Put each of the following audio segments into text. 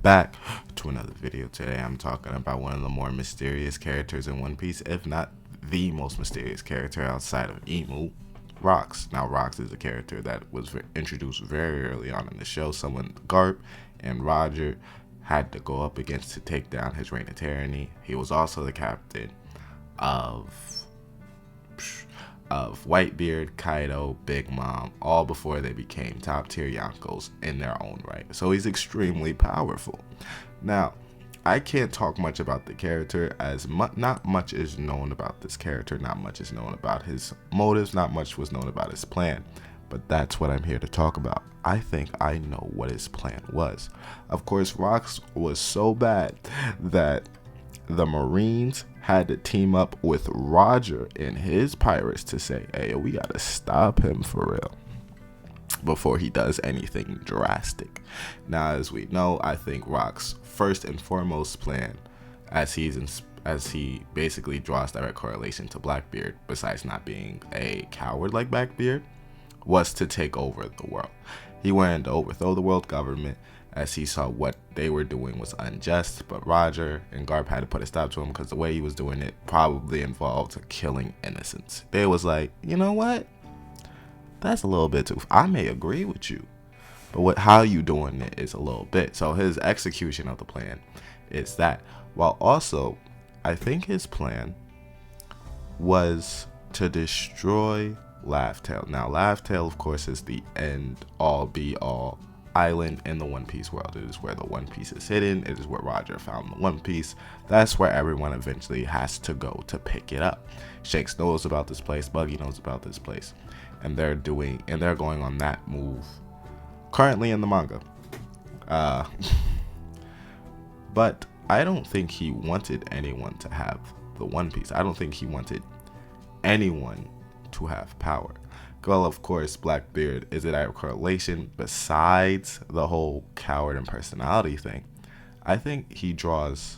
back to another video. Today I'm talking about one of the more mysterious characters in One Piece, if not the most mysterious character outside of Emu, Rox. Now Rox is a character that was introduced very early on in the show. Someone Garp and Roger had to go up against to take down his reign of tyranny. He was also the captain of Whitebeard, Kaido, Big Mom, all before they became top tier Yonkos in their own right. So he's extremely powerful. Now, I can't talk much about the character as not much is known about this character, not much is known about his motives, not much was known about his plan. But that's what I'm here to talk about. I think I know what his plan was. Of course, Rox was so bad that the Marines had to team up with Roger and his pirates to say, hey, we gotta stop him for real before he does anything drastic. Now, as we know, I think Rox's first and foremost plan, as he basically draws direct correlation to Blackbeard, besides not being a coward like Blackbeard, was to take over the world. He wanted to overthrow the world government, as he saw what they were doing was unjust, but Roger and Garp had to put a stop to him because the way he was doing it probably involved killing innocents. They was like, you know what? That's a little bit too. I may agree with you, but how you doing it is a little bit. So his execution of the plan is that. While also, I think his plan was to destroy Laugh-Tale. Now, Laugh-Tale, of course, is the end all be all island in the One Piece world. It is where the One Piece is hidden. It is where Roger found the One Piece. That's where everyone eventually has to go to pick it up. Shanks knows about this place. Buggy knows about this place, and they're going on that move currently in the manga. But I don't think he wanted anyone to have the One Piece. I don't think he wanted anyone to have power. Well, of course, Blackbeard is a direct correlation. Besides the whole coward and personality thing, I think his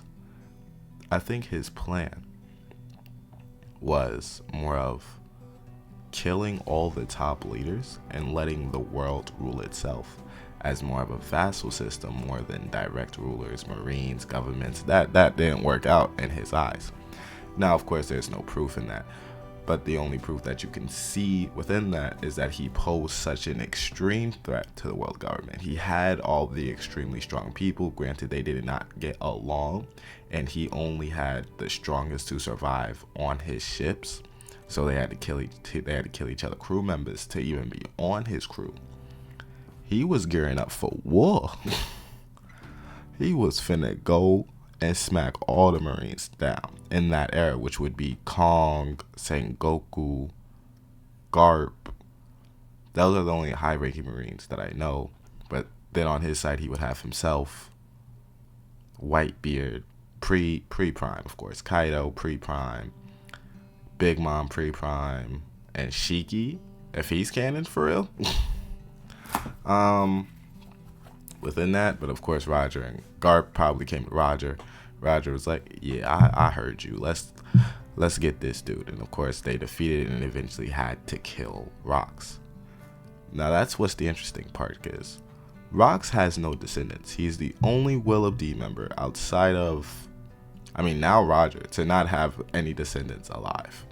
plan was more of killing all the top leaders and letting the world rule itself as more of a vassal system more than direct rulers, marines, governments. That didn't work out in his eyes. Now, of course, there's no proof in that. But the only proof that you can see within that is that he posed such an extreme threat to the world government. He had all the extremely strong people. Granted, they did not get along, and he only had the strongest to survive on his ships. So they had to kill each other, crew members, to even be on his crew. He was gearing up for war. He was finna go and smack all the Marines down in that era, which would be Kong, Sengoku, Garp. Those are the only high-ranking Marines that I know. But then on his side, he would have himself, Whitebeard, pre-prime, of course, Kaido, pre-prime, Big Mom, pre-prime, and Shiki, if he's canon for real. Within that, but of course Roger and Garp probably came to Roger. Roger was like, yeah, I heard you. Let's get this dude. And of course they defeated and eventually had to kill Rox. Now that's what's the interesting part, is Rox has no descendants. He's the only Will of D member outside of, now Roger, to not have any descendants alive.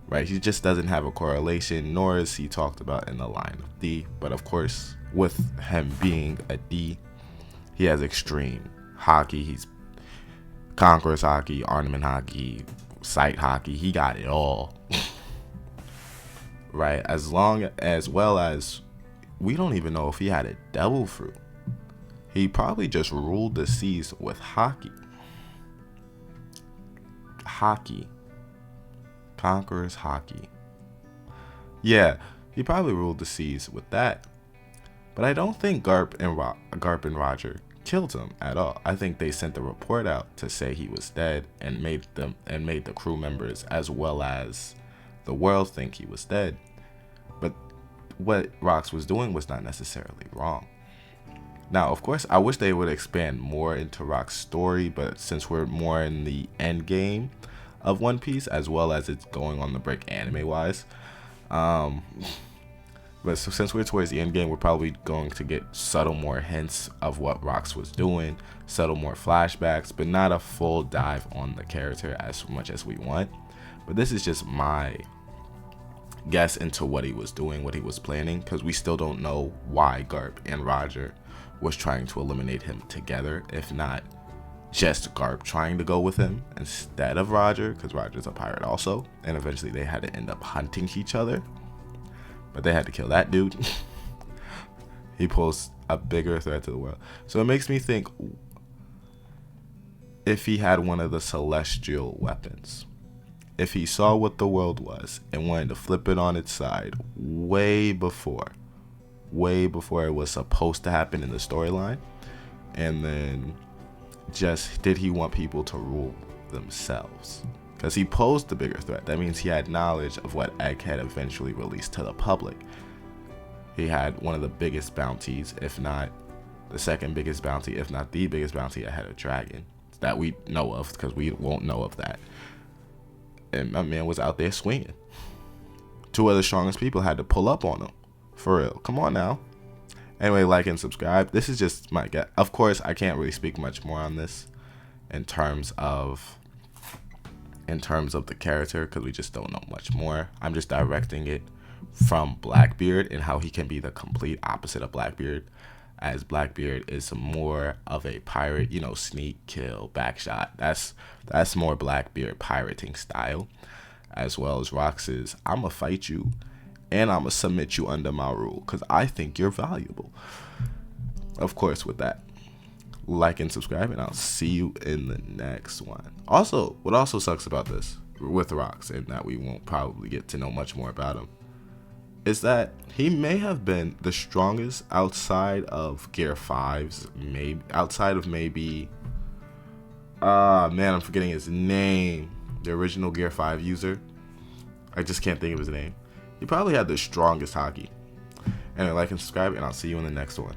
Right? He just doesn't have a correlation, nor is he talked about in the line of D. But of course, with him being a D, he has extreme hockey. He's Conqueror's hockey, ornament hockey, sight hockey. He got it all. Right? As well as we don't even know if he had a devil fruit. He probably just ruled the seas with hockey. Conqueror's hockey. Yeah, he probably ruled the seas with that. But I don't think Garp and Roger killed him at all. I think they sent the report out to say he was dead and made the crew members as well as the world think he was dead. But what Rox was doing was not necessarily wrong. Now, of course, I wish they would expand more into Rox's story, but since we're more in the end game of One Piece, as well as it's going on the break anime wise, But so since we're towards the end game, we're probably going to get subtle more hints of what Rox was doing, subtle more flashbacks, but not a full dive on the character as much as we want. But this is just my guess into what he was doing, what he was planning, because we still don't know why Garp and Roger was trying to eliminate him together, if not just Garp trying to go with him instead of Roger, because Roger's a pirate also, and eventually they had to end up hunting each other. But they had to kill that dude. He posed a bigger threat to the world. So it makes me think, if he had one of the celestial weapons, if he saw what the world was and wanted to flip it on its side way before it was supposed to happen in the storyline, and then just did he want people to rule themselves? Because he posed the bigger threat. That means he had knowledge of what Egghead eventually released to the public. He had one of the biggest bounties, if not the second biggest bounty, if not the biggest bounty ahead of Dragon, that we know of, because we won't know of that. And my man was out there swinging. Two of the strongest people had to pull up on him. For real. Come on now. Anyway, like and subscribe. This is just my guess. Of course, I can't really speak much more on this in terms of the character, because we just don't know much more. I'm just directing it from Blackbeard and how he can be the complete opposite of Blackbeard, as Blackbeard is more of a pirate, you know, sneak, kill, backshot. That's more Blackbeard pirating style, as well as Rox's I'ma fight you and I'ma submit you under my rule because I think you're valuable. Of course, with that, like and subscribe, and I'll see you in the next one. Also, what also sucks about this with Rox, and that we won't probably get to know much more about him, is that he may have been the strongest outside of Gear 5's, maybe outside of maybe I'm forgetting his name, the original Gear 5 user. I just can't think of his name. He probably had the strongest hockey. Anyway, like and subscribe, and I'll see you in the next one.